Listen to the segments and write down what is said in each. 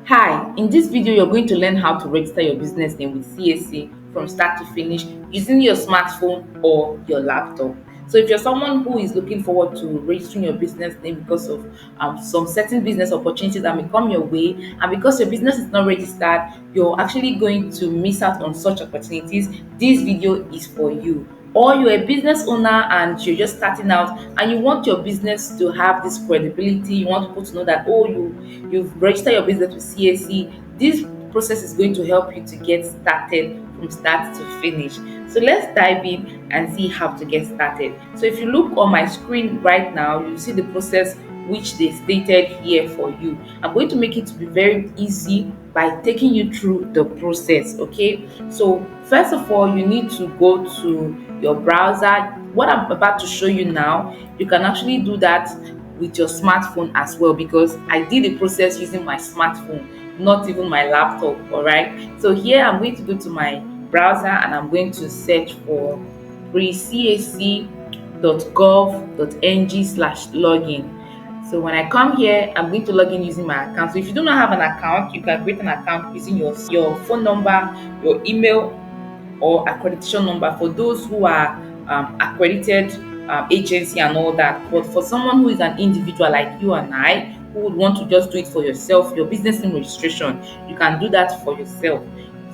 Hi, in this video, you're going to learn how to register your business name with CAC from start to finish using your smartphone or your laptop. So if you're someone who is looking forward to registering your business name because of some certain business opportunities that may come your way, and because your business is not registered, you're actually going to miss out on such opportunities, this video is for you. Or you're a business owner and you're just starting out and you want your business to have this credibility, you want people to know that you've registered your business with CAC. This process is going to help you to get started from start to finish. So let's dive in and see how to get started. So if you look on my screen right now, you see the process which they stated here for you. I'm going to make it to be very easy by taking you through the process. Okay, so first of all, you need to go to your browser. What I'm about to show you now, you can actually do that with your smartphone as well, because I did the process using my smartphone, not even my laptop. All right, so here I'm going to go to my browser and I'm going to search for precac.gov.ng/login. So when I come here, I'm going to log in using my account. So if you do not have an account, you can create an account using your phone number, your email, or accreditation number for those who are accredited agency and all that. But for someone who is an individual like you and I, who would want to just do it for yourself, your business name registration, you can do that for yourself.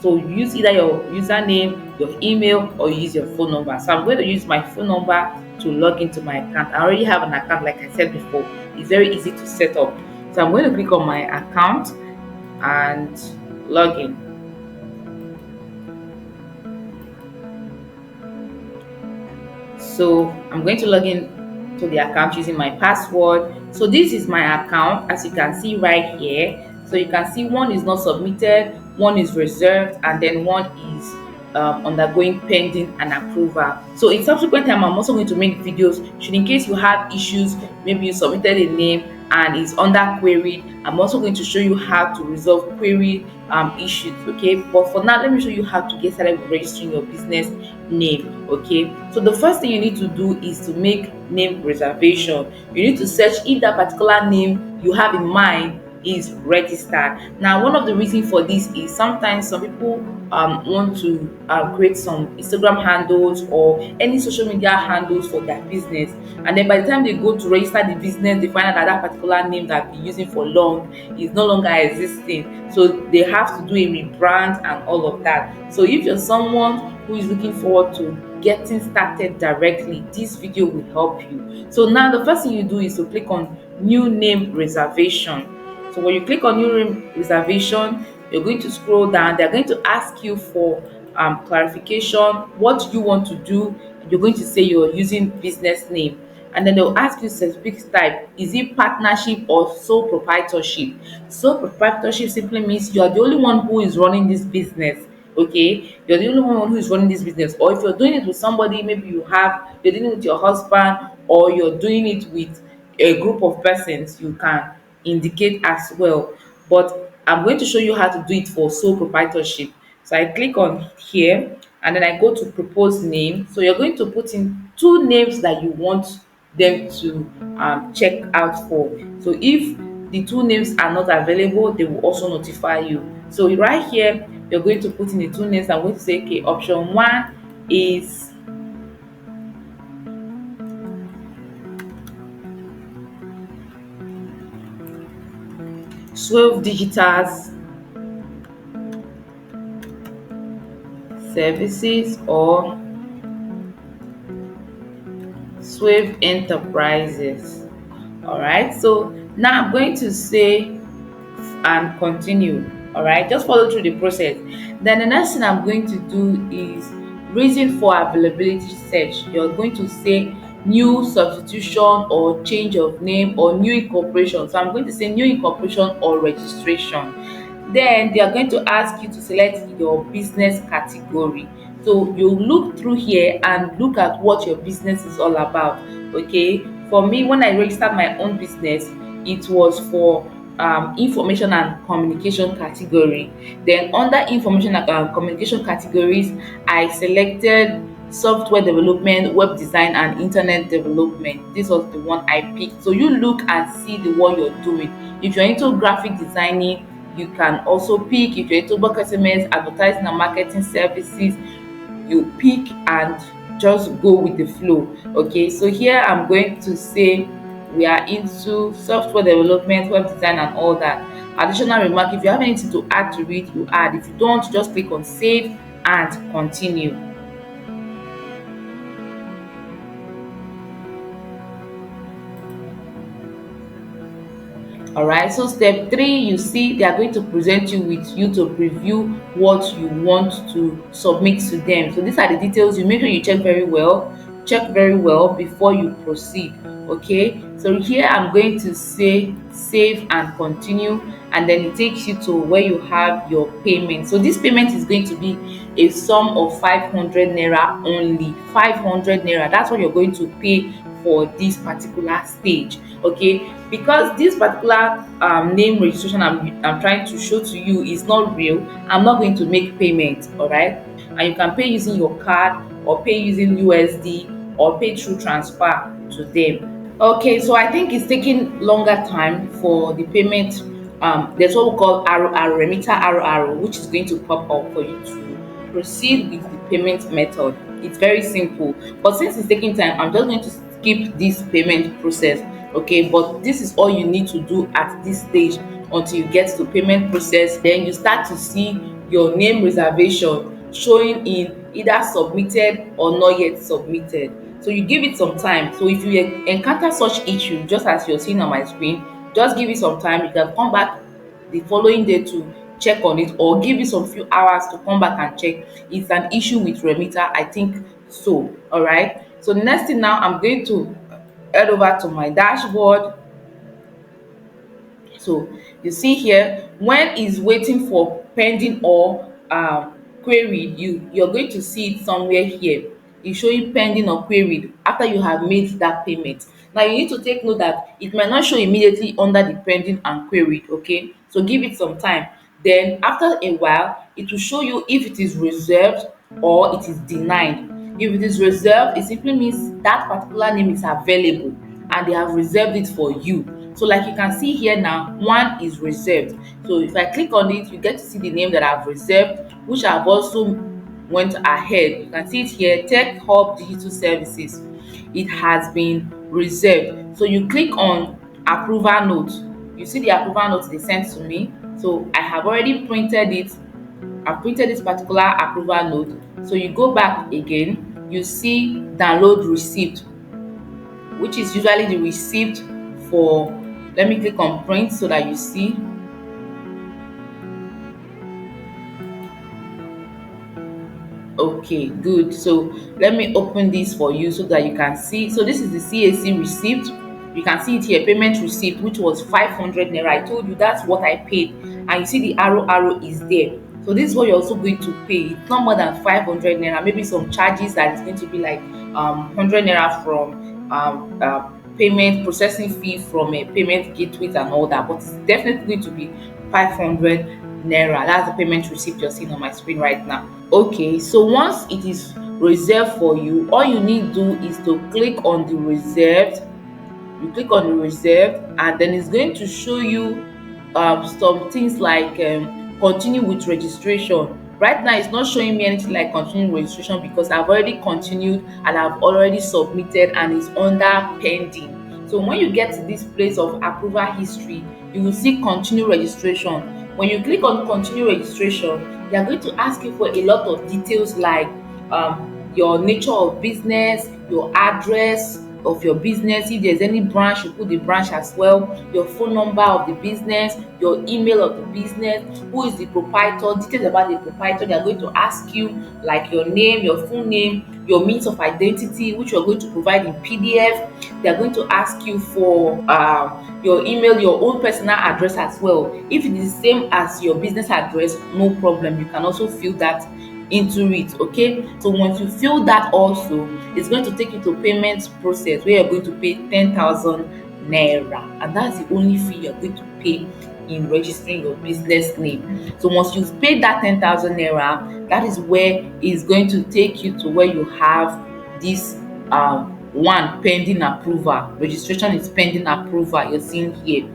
So you use either your username, your email, or you use your phone number. So I'm going to use my phone number to log into my account. I already have an account, like I said before. It's very easy to set up. So I'm going to click on my account and log in. So I'm going to log in to the account using my password. So this is my account, as you can see right here. So you can see one is not submitted, one is reserved, and then one is undergoing pending and approval. So in subsequent time, I'm also going to make videos should in case you have issues, maybe you submitted a name and it's under query. I'm also going to show you how to resolve query issues. Okay, but for now, let me show you how to get started with registering your business name. Okay, so the first thing you need to do is to make name reservation. You need to search if that particular name you have in mind is registered. Now, one of the reasons for this is sometimes some people want to create some Instagram handles or any social media handles for their business, and then by the time they go to register the business, they find out that that particular name that they've been using for long is no longer existing. So they have to do a rebrand and all of that. So if you're someone who is looking forward to getting started directly, this video will help you. So now the first thing you do is to click on new name reservation. So when you click on new name reservation, you're going to scroll down. They're going to ask you for clarification. What you want to do? You're going to say you're using business name, and then they'll ask you specific type. Is it partnership or sole proprietorship? Sole proprietorship simply means you are the only one who is running this business. Okay, you're the only one who is running this business. Or if you're doing it with somebody, maybe you're doing it with your husband, or you're doing it with a group of persons, you can indicate as well. But I'm going to show you how to do it for sole proprietorship. So I click on here and then I go to propose name. So you're going to put in two names that you want them to check out for. So if the two names are not available, they will also notify you. So right here, you're going to put in the two names. I'm going to say, okay, option one is Swerve Digital's services, or Swerve Enterprises. All right, so now I'm going to say and continue. All right, just follow through the process. Then the next thing I'm going to do is reason for availability search. You're going to say new substitution or change of name or new incorporation. So I'm going to say new incorporation or registration. Then they are going to ask you to select your business category. So you look through here and look at what your business is all about. Okay, for me, when I registered my own business, it was for information and communication category. Then under information and communication categories, I selected software development, web design, and internet development. This was the one I picked. So you look and see the one you're doing. If you're into graphic designing, you can also pick. If you're into bulk SMS, advertising and marketing services, you pick and just go with the flow. Okay, so here I'm going to say we are into software development, web design and all that. Additional remark: if you have anything to add to it, you add. If you don't, just click on save and continue. All right, so step 3, you see they are going to present you to preview what you want to submit to them. So these are the details. You make sure you check very well before you proceed. Okay, so here I'm going to say save and continue, and then it takes you to where you have your payment. So this payment is going to be a sum of 500 naira only. 500 naira, that's what you're going to pay for this particular stage. Okay, because this particular name registration I'm trying to show to you is not real, I'm not going to make payment. All right, and you can pay using your card or pay using USD or pay through transfer to them. Okay, so I think it's taking longer time for the payment. There's what we call arrow, remitter arrow, which is going to pop up for you to proceed with the payment method. It's very simple, but since it's taking time, I'm just going to skip this payment process. Okay, but this is all you need to do at this stage until you get to payment process. Then you start to see your name reservation showing in either submitted or not yet submitted. So you give it some time. So if you encounter such issue just as you're seeing on my screen, just give it some time. You can come back the following day to check on it, or give it some few hours to come back and check. It's an issue with remitter, I think so. All right, so the next thing now, I'm going to head over to my dashboard. So you see here, when is waiting for pending or queried, you're going to see it somewhere here. It's showing pending or queried after you have made that payment. Now you need to take note that it might not show immediately under the pending and queried. Okay, so give it some time. Then after a while, it will show you if it is reserved or it is denied. If it is reserved, it simply means that particular name is available and they have reserved it for you. So like you can see here now, one is reserved. So if I click on it, you get to see the name that I've reserved, which I've also went ahead. You can see it here, Tech Hub Digital Services. It has been reserved. So you click on approval note. You see the approval note they sent to me. So I have already printed it. I've printed this particular approval note. So you go back again, you see download receipt, which is usually the receipt for, let me click on print so that you see. Okay, good. So let me open this for you so that you can see. So this is the CAC receipt. You can see it here, payment receipt, which was 500 naira. I told you that's what I paid, and you see the arrow is there. So this is what you're also going to pay. It's not more than 500 naira. Maybe some charges that is going to be like 100 naira from payment processing fee from a payment gateway and all that. But it's definitely going to be 500 naira. That's the payment receipt you're seeing on my screen right now. Okay, so once it is reserved for you, all you need to do is to click on the reserved. You click on the reserved, and then it's going to show you some things like continue with registration. Right now it's not showing me anything like continue registration because I've already continued and I've already submitted and it's under pending. So when you get to this place of approval history, you will see continue registration. When you click on continue registration, they are going to ask you for a lot of details like your nature of business, your address of your business. If there's any branch, you put the branch as well, your phone number of the business, your email of the business, who is the proprietor, details about the proprietor. They are going to ask you like your name, your full name, your means of identity, which you're going to provide in PDF. They are going to ask you for your email, your own personal address as well. If it is the same as your business address, no problem, you can also fill that into it. Okay, so once you fill that also, it's going to take you to payment process where you're going to pay 10,000 naira, and that's the only fee you're going to pay in registering your business name. So once you've paid that 10,000 naira, that is where it's going to take you to where you have this one pending approval. Registration is pending approval, you're seeing here.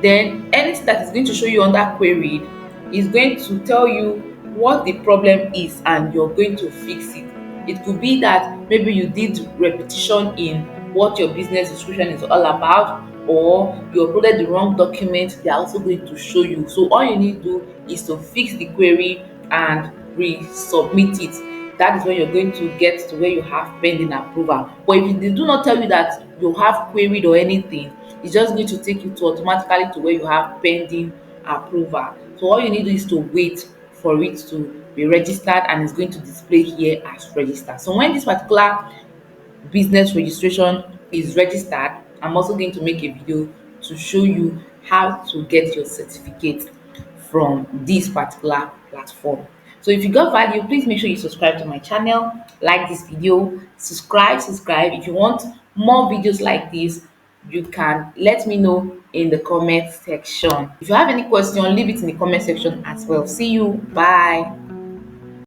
Then anything that is going to show you under queried is going to tell you what the problem is and you're going to fix it. It could be that maybe you did repetition in what your business description is all about, or you uploaded the wrong document. They are also going to show you. So all you need to do is to fix the query and resubmit it. That is when you're going to get to where you have pending approval. But if they do not tell you that you have queried or anything, it's just going to take you to automatically to where you have pending approval. So all you need to do is to wait for it to be registered, and it's going to display here as registered. So when this particular business registration is registered, I'm also going to make a video to show you how to get your certificate from this particular platform. So if you got value, please make sure you subscribe to my channel, like this video, subscribe. If you want more videos like this, you can let me know in the comment section. If you have any question, leave it in the comment section as well. See you. Bye.